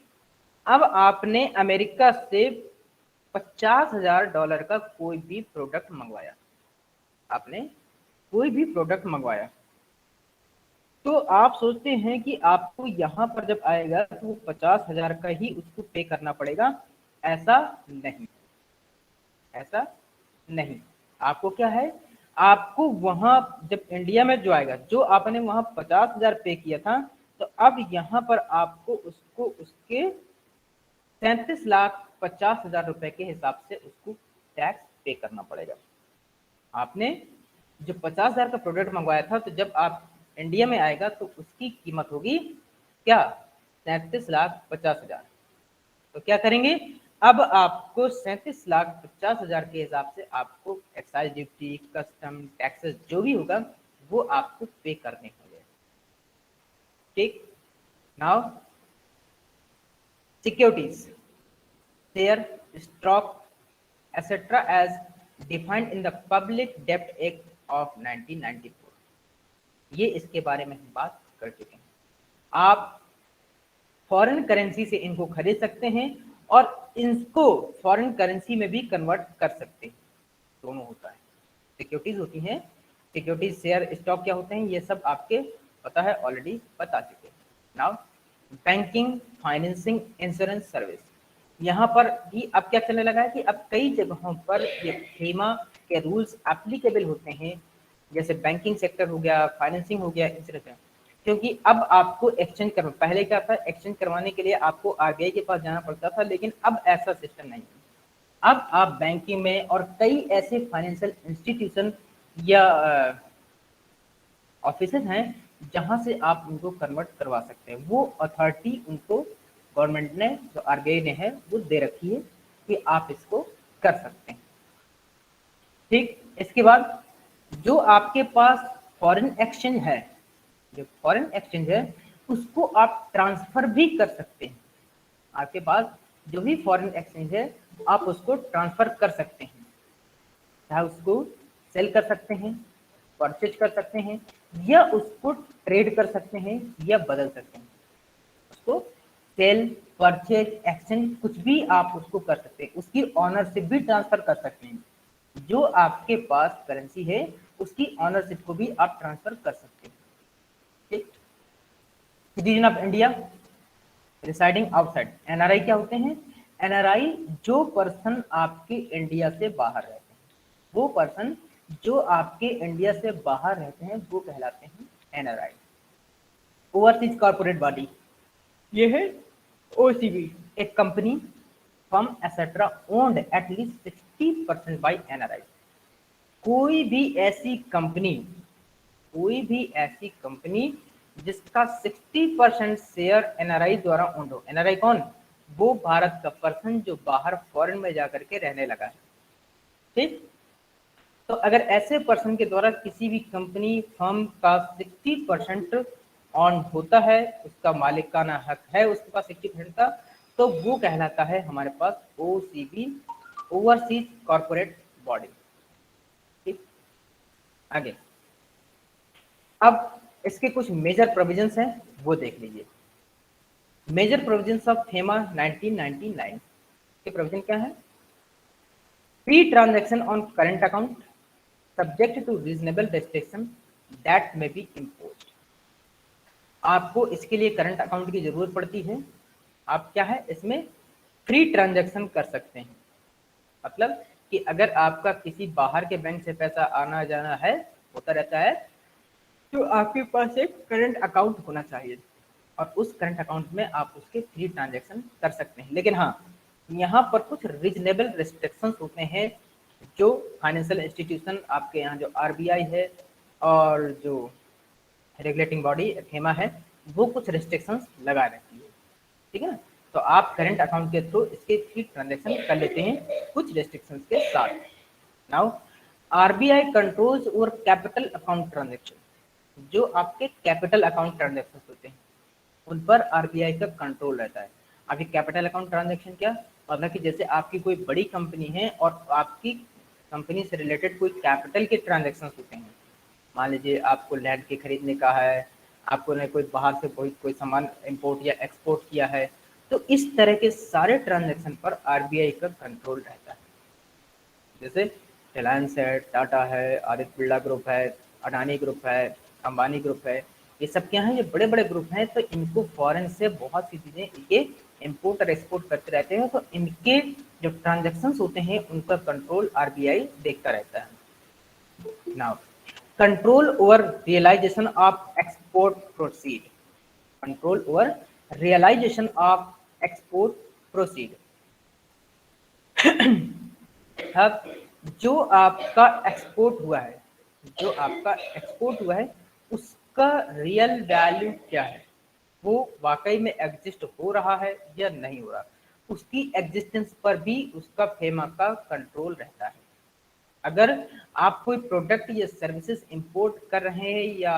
अब आपने अमेरिका से $50,000 का कोई भी प्रोडक्ट मंगवाया, आपने कोई भी प्रोडक्ट मंगवाया, तो आप सोचते हैं कि आपको यहाँ पर जब आएगा तो वो 50,000 का ही उसको पे करना पड़ेगा। ऐसा नहीं, ऐसा नहीं, आपको क्या है, आपको वहां जब इंडिया में जो आएगा, जो आपने वहां 50,000 पे किया था, तो अब यहाँ पर आपको उसको उसके 37,50,000 रुपए के हिसाब से उसको टैक्स पे करना पड़ेगा। आपने जो 50,000 का प्रोडक्ट मंगवाया था, तो जब आप इंडिया में आएगा तो उसकी कीमत होगी क्या, 37,50,000। तो क्या करेंगे, अब आपको 37,50,000 के हिसाब से आपको एक्साइज ड्यूटी, कस्टम, टैक्सेस जो भी होगा वो आपको पे करने होंगे। ठीक, now securities, share, stock etc as defined in the Public Debt Act of 1994। ये इसके बारे में हम बात कर चुके हैं। आप फॉरेन करेंसी से इनको खरीद सकते हैं और इनको फॉरेन करेंसी में भी कन्वर्ट कर सकते हैं, दोनों होता है। सिक्योरिटीज होती हैं, सिक्योरिटीज, शेयर, स्टॉक क्या होते हैं, ये सब आपके पता है, ऑलरेडी बता चुके हैं। Now banking, financing, insurance service, यहाँ पर भी अब क्या चलने लगा है कि अब कई जगहों पर ये FEMA के रूल्स एप्लीकेबल होते हैं, जैसे बैंकिंग सेक्टर हो गया, फाइनेंसिंग हो गया, इंश्योरेंस। क्योंकि अब आपको एक्सचेंज करना, पहले क्या था, एक्सचेंज करवाने के लिए आपको RBI के पास जाना पड़ता था, लेकिन अब ऐसा सिस्टम नहीं है। अब आप बैंकिंग में और कई ऐसे फाइनेंशियल इंस्टीट्यूशन या ऑफिसेज हैं जहां से आप उनको कन्वर्ट करवा सकते हैं। वो अथॉरिटी उनको गवर्नमेंट ने, जो RBI ने है, वो दे रखी है कि आप इसको कर सकते हैं। ठीक, इसके बाद जो आपके पास फॉरेन एक्सचेंज है, जो फॉरेन एक्सचेंज है उसको आप ट्रांसफर भी कर सकते हैं। आपके पास जो भी फॉरेन एक्सचेंज है आप उसको ट्रांसफर कर सकते हैं, चाहे उसको सेल कर सकते हैं, परचेज कर सकते हैं, या उसको ट्रेड कर सकते हैं, या बदल सकते हैं। उसको सेल, परचेज, एक्सचेंज कुछ भी आप उसको कर सकते हैं। उसकी ऑनरशिप भी ट्रांसफर कर सकते हैं। जो आपके पास करेंसी है उसकी ऑनरशिप को भी आप ट्रांसफर कर सकते हैं। ठीक, citizen of India residing outside, NRI क्या होते हैं? NRI जो पर्सन आपके इंडिया से बाहर रहते हैं, वो पर्सन जो आपके इंडिया से बाहर रहते हैं वो कहलाते हैं NRI। ओवरसीज कॉर्पोरेट बॉडी, ये है OCB, एक company, firm etcetera owned at least 60% by NRI। कोई भी ऐसी कंपनी, कोई भी ऐसी कंपनी जिसका 60% शेयर NRI द्वारा ओन्ड हो। NRI कौन? वो भारत का पर्सन जो बाहर फॉरेन में जाकर के रहने लगा है। ठीक, तो अगर ऐसे पर्सन के द्वारा किसी भी कंपनी, फर्म का 60% ऑन होता है, उसका मालिकाना हक है उसके पास 60% का, तो वो कहलाता है हमारे पास OCB, ओवरसीज कॉर्पोरेट बॉडी। ठीक, आगे अब इसके कुछ मेजर प्रोविजंस हैं वो देख लीजिए। मेजर प्रोविजंस ऑफ FEMA 1999 के प्रोविजन क्या है? Free transaction on current account subject to reasonable restriction that may be imposed. आपको इसके लिए करंट अकाउंट की जरूरत पड़ती है। आप क्या है, इसमें फ्री ट्रांजैक्शन कर सकते हैं। मतलब कि अगर आपका किसी बाहर के बैंक से पैसा आना जाना है, होता रहता है, तो आपके पास एक करंट अकाउंट होना चाहिए और उस करंट अकाउंट में आप उसके फ्री ट्रांजैक्शन कर सकते हैं। लेकिन हाँ, यहाँ पर कुछ रीजनेबल रिस्ट्रिक्शंस होते हैं जो फाइनेंशियल इंस्टीट्यूशन, आपके यहाँ जो RBI है और जो रेगुलेटिंग बॉडी FEMA है, वो कुछ रिस्ट्रिक्शंस लगा रहती है। ठीक है ना, तो आप करंट अकाउंट के थ्रू इसके फ्री ट्रांजैक्शन कर लेते हैं कुछ रिस्ट्रिक्शंस के साथ। Now RBI controls over capital account transaction, जो आपके कैपिटल अकाउंट ट्रांजैक्शन होते हैं उन पर RBI का कंट्रोल रहता है। अभी कैपिटल अकाउंट ट्रांजैक्शन क्या मतलब कि जैसे आपकी कोई बड़ी कंपनी है और आपकी कंपनी से रिलेटेड कोई कैपिटल के ट्रांजैक्शन होते हैं। मान लीजिए आपको लैंड के खरीदने का है, आपको ने कोई बाहर से कोई सामान इंपोर्ट या एक्सपोर्ट किया है, तो इस तरह के सारे ट्रांजैक्शन पर RBI का कंट्रोल रहता है। जैसे रिलायंस है, टाटा है, आदित्य बिरला ग्रुप है, अडानी ग्रुप है, अंबानी ग्रुप है, ये सब क्या है, ये बड़े बड़े ग्रुप हैं, तो इनको फॉरेन से बहुत सी चीज़ें ये इंपोर्ट और एक्सपोर्ट करते रहते हैं, तो इनके जो ट्रांजैक्शंस होते हैं उनका कंट्रोल RBI देखता रहता है। Now control over realisation of export proceed, control over realisation of export proceed. अब जो आपका एक्सपोर्ट हुआ है, जो आपका एक्सपोर्ट हुआ है उसका रियल वैल्यू क्या है, वो वाकई में एग्जिस्ट हो रहा है या नहीं हो रहा, उसकी एग्जिस्टेंस पर भी उसका FEMA का कंट्रोल रहता है। अगर आप कोई प्रोडक्ट या सर्विसेज इंपोर्ट कर रहे हैं या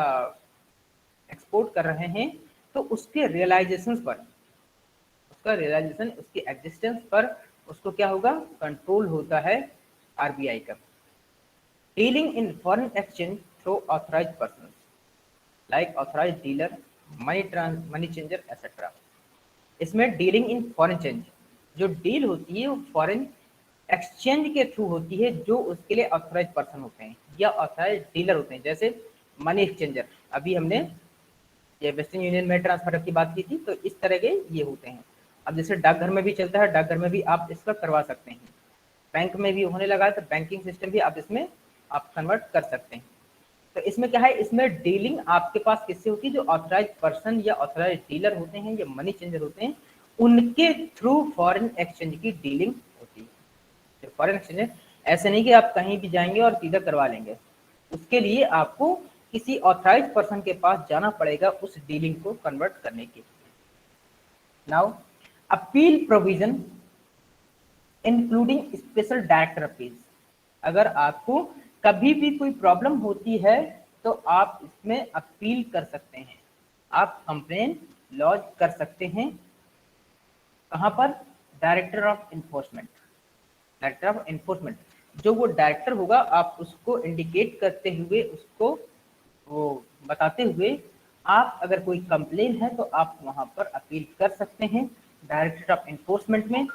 एक्सपोर्ट कर रहे हैं तो उसके रियलाइजेशन पर, उसका रियलाइजेशन, उसकी एग्जिस्टेंस पर उसको क्या होगा, कंट्रोल होता है आरबीआई का। Dealing in foreign exchange through authorised person like authorised dealer, money changer etcetera. इसमें डीलिंग इन फॉरेन चेंज, जो डील होती है वो फॉरेन एक्सचेंज के थ्रू होती है, जो उसके लिए ऑथराइज पर्सन होते हैं या ऑथराइज डीलर होते हैं। जैसे मनी एक्सचेंजर, अभी हमने ये वेस्टर्न यूनियन में ट्रांसफर की बात की थी, तो इस तरह के ये होते हैं। अब जैसे डाकघर में भी चलता है, डाकघर में भी आप इसका करवा सकते हैं। बैंक में भी होने लगा है, तो बैंकिंग सिस्टम भी आप इसमें आप कन्वर्ट कर सकते हैं। तो इसमें क्या है, इसमें डीलिंग आपके पास किससे होती है, जो ऑथराइज पर्सन या ऑथराइज डीलर होते हैं या मनी चेंजर होते हैं, उनके थ्रू फॉरेन एक्सचेंज की डीलिंग होती है। तो फॉरेन एक्सचेंज ऐसे नहीं कि आप कहीं भी जाएंगे और सीधा करवा लेंगे, उसके लिए आपको किसी ऑथराइज पर्सन के पास जाना पड़ेगा उस डीलिंग को कन्वर्ट करने के लिए। Now appeal provision including special director appeal. अगर आपको कभी भी कोई प्रॉब्लम होती है तो आप इसमें अपील कर सकते हैं, आप कंप्लेन लॉन्च कर सकते हैं। कहां पर, director of enforcement. Director of enforcement, जो वो डायरेक्टर होगा, आप उसको इंडिकेट करते हुए, उसको वो बताते हुए, आप अगर कोई कंप्लेन है तो आप वहां पर अपील कर सकते हैं डायरेक्टर ऑफ इन्फोर्समेंट में।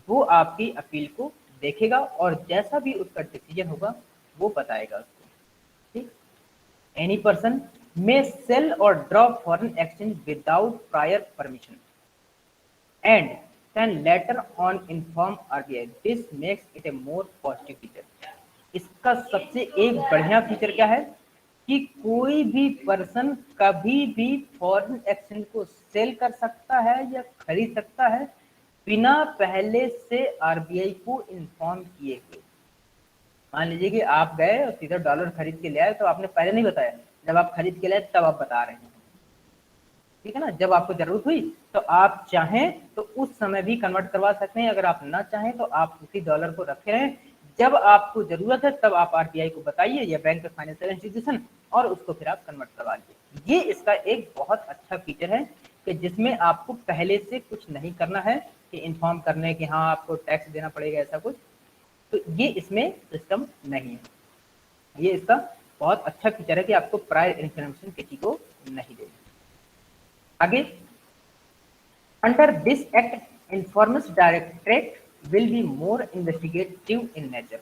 वो आपकी अपील को देखेगा और जैसा भी उसका डिसीजन होगा वो बताएगा उसको। ठीक। एनी पर्सन मे सेल और drop foreign exchange without prior permission and can later on inform RBI. This makes it a more positive feature. इसका सबसे एक बढ़िया फीचर क्या है कि कोई भी पर्सन कभी भी फॉरेन एक्सचेंज को सेल कर सकता है या खरीद सकता है बिना पहले से आरबीआई को इन्फॉर्म किए हुए। मान लीजिए कि आप गए और सीधा डॉलर खरीद के ले आए, तो आपने पहले नहीं बताया, जब आप खरीद के ले आए तब आप बता रहे हैं, ठीक है ना। जब आपको जरूरत हुई तो आप चाहें तो उस समय भी कन्वर्ट करवा सकते हैं, अगर आप ना चाहें तो आप उसी डॉलर को रखे रहें, जब आपको जरूरत है तब आप आरबीआई को बताइए या बैंक ऑफ फाइनेंशियल इंस्टीट्यूशन, और उसको फिर आप कन्वर्ट करवा लीजिए। ये इसका एक बहुत अच्छा फीचर है कि जिसमें आपको पहले से कुछ नहीं करना है कि इन्फॉर्म करने कि हाँ आपको टैक्स देना पड़ेगा, ऐसा कुछ तो ये इसमें सिस्टम नहीं है। ये इसका बहुत अच्छा फीचर है कि आपको प्रायर इन्फॉर्मेशन किसी को नहीं देनी। आगे, under this act enforcement directorate will be more investigative in nature.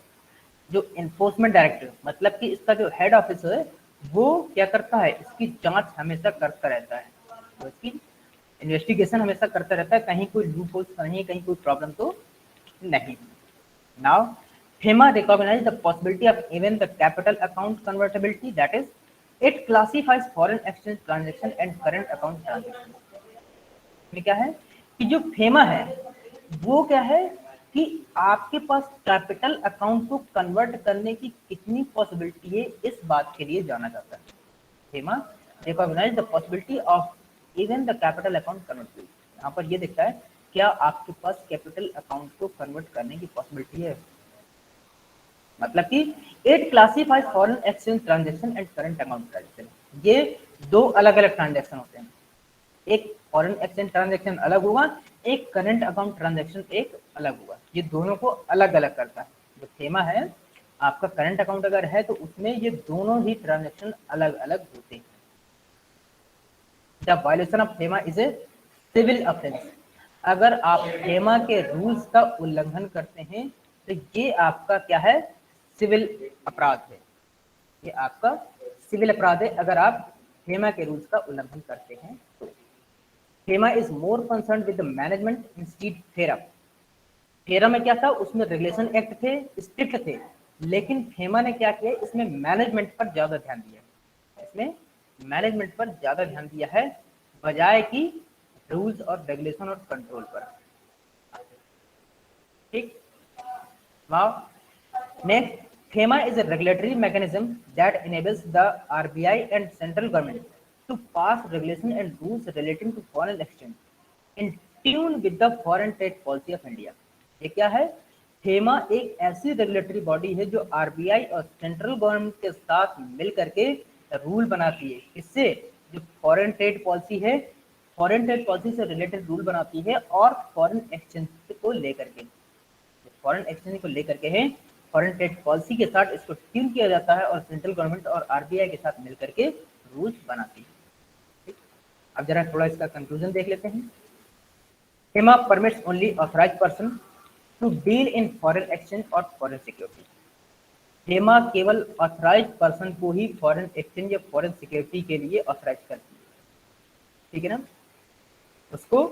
जो इन्फोर्समेंट डायरेक्टर मतलब कि इसका जो हेड ऑफिस है वो क्या करता है, इसकी जांच हमेशा करता रहता है, तो इसकी इन्वेस्टिगेशन हमेशा करता रहता है, कहीं कोई लूप होल नहीं है, कहीं कोई प्रॉब्लम तो नहीं। Now FEMA recognize the possibility of even the capital account convertibility, that is, it classifies foreign exchange transaction and current account transaction. में क्या है कि जो FEMA है वो क्या है कि आपके पास कैपिटल अकाउंट को कन्वर्ट करने की कितनी पॉसिबिलिटी है, इस बात के लिए जाना जाता है। FEMA recognize the possibility of even the capital account convertibility. यहाँ पर ये दिखता है क्या आपके पास कैपिटल अकाउंट को कन्वर्ट करने की पॉसिबिलिटी है, मतलब कि it classifies foreign exchange transaction and current account transaction. ये दो अलग अलग ट्रांजैक्शन होते हैं, एक फॉरेन एक्सचेंज ट्रांजैक्शन अलग होगा, एक करंट अकाउंट ट्रांजैक्शन एक अलग होगा। ये दोनों को अलग अलग करता है। जो FEMA है, आपका करंट अकाउंट अगर है तो उसमें ये दोनों ही ट्रांजैक्शन अलग अलग होते हैं। The violation of FEMA is a civil offence. अगर आप FEMA के रूल्स का उल्लंघन करते हैं तो ये आपका क्या है, सिविल अपराध है। ये आपका सिविल अपराध है अगर आप FEMA के रूल्स का उल्लंघन करते हैं तो। FEMA is more concern with the management instead FERA। FERA में क्या था, उसमें रेगुलेशन एक्ट थे, स्ट्रिक्ट थे, लेकिन FEMA ने क्या किया, इसमें मैनेजमेंट पर ज्यादा ध्यान दिया, इसमें मैनेजमेंट पर ज्यादा ध्यान दिया है बजाय कि रूल्स और रेगुलेशन और कंट्रोल पर। ठीक। Now next, FEMA is a regulatory mechanism that enables the RBI and central government to pass regulation and rules relating to foreign exchange in tune with the foreign trade policy of India. ये क्या है, FEMA एक ऐसी regulatory body है जो RBI और central government के साथ मिल करके रूल बनाती है, इससे जो फॉरेन ट्रेड पॉलिसी है फॉरेन ट्रेड पॉलिसी से रिलेटेड रूल बनाती है और फॉरेन एक्सचेंज को लेकर के, फॉरेन एक्सचेंज को लेकर के है, फॉरेन ट्रेड पॉलिसी के साथ इसको ट्यून किया जाता है और सेंट्रल गवर्नमेंट और आरबीआई के साथ मिलकर के रूल्स बनाती है। ठीक? अब जरा थोड़ा इसका कंक्लूजन देख लेते हैं। FEMA permits only authorized person to deal in foreign exchange और foreign security। FEMA केवल ऑथराइज पर्सन को ही फॉरेन एक्सचेंज या फॉरेन सिक्योरिटी के लिए ऑथराइज करती है, ठीक है ना, उसको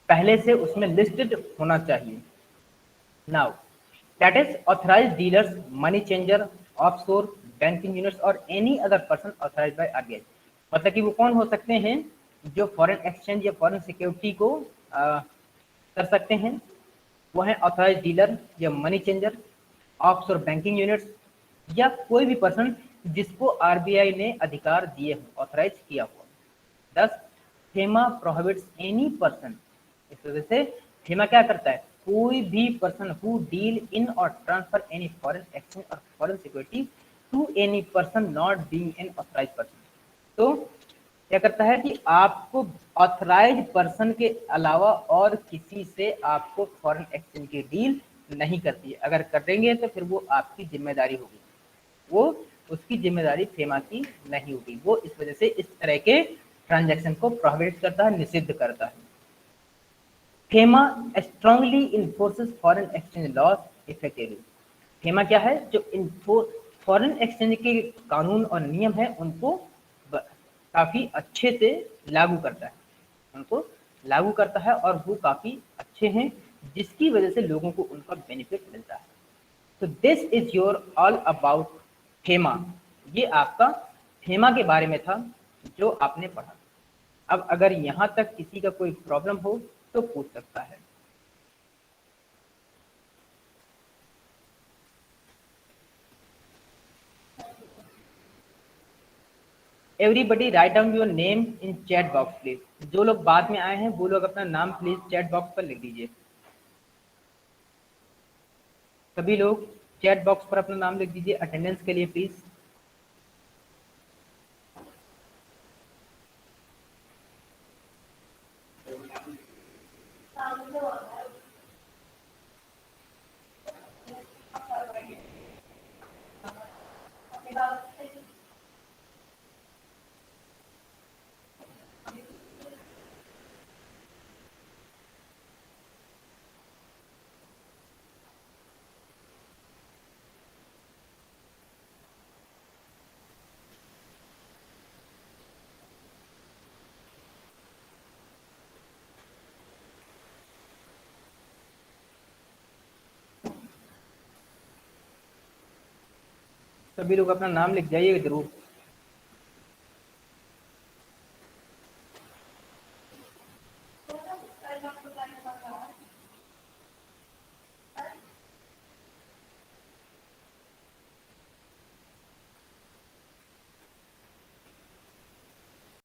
पहले से उसमें लिस्टेड होना चाहिए। Now that is authorised dealers, money changer, offshore banking units और any other person authorised by RBI. मतलब कि वो कौन हो सकते हैं जो फॉरेन एक्सचेंज या फॉरेन सिक्योरिटी को कर सकते हैं, वो है ऑथराइज डीलर या money changer, offshore banking units, या कोई भी पर्सन जिसको आरबीआई ने अधिकार दिए हो, ऑथराइज किया हुआ। 10 फेमा प्रोहिबिट्स एनी पर्सन, इस वजह से फेमा क्या करता है, कोई भी person who deal in or transfer any foreign exchange or foreign security to any person not being an authorise person. तो क्या करता है कि आपको ऑथराइज पर्सन के अलावा और किसी से आपको फॉरेन एक्सचेंज की डील नहीं करती है। अगर करेंगे तो फिर वो आपकी जिम्मेदारी होगी, वो उसकी जिम्मेदारी फेमा की नहीं होगी। वो इस वजह से इस तरह के ट्रांजैक्शन को प्रोहिबिट करता है, निषिद्ध करता है। FEMA strongly enforces foreign exchange laws effectively. FEMA क्या है, जो फॉरेन एक्सचेंज के कानून और नियम है उनको काफी अच्छे से लागू करता है, उनको लागू करता है और वो काफी अच्छे हैं, जिसकी वजह से लोगों को उनका बेनिफिट मिलता है। तो this is your all about FEMA. ये आपका फेमा के बारे में था जो आपने पढ़ा। अब अगर यहाँ तक किसी का कोई प्रॉब्लम हो तो पूछ सकता है। Everybody write down your name in chat box please. जो लोग बाद में आए हैं वो लोग अपना नाम प्लीज चैट बॉक्स पर लिख दीजिए। सभी लोग चैट बॉक्स पर अपना नाम लिख दीजिए अटेंडेंस के लिए प्लीज। सभी लोग अपना नाम लिख जाइए जरूर।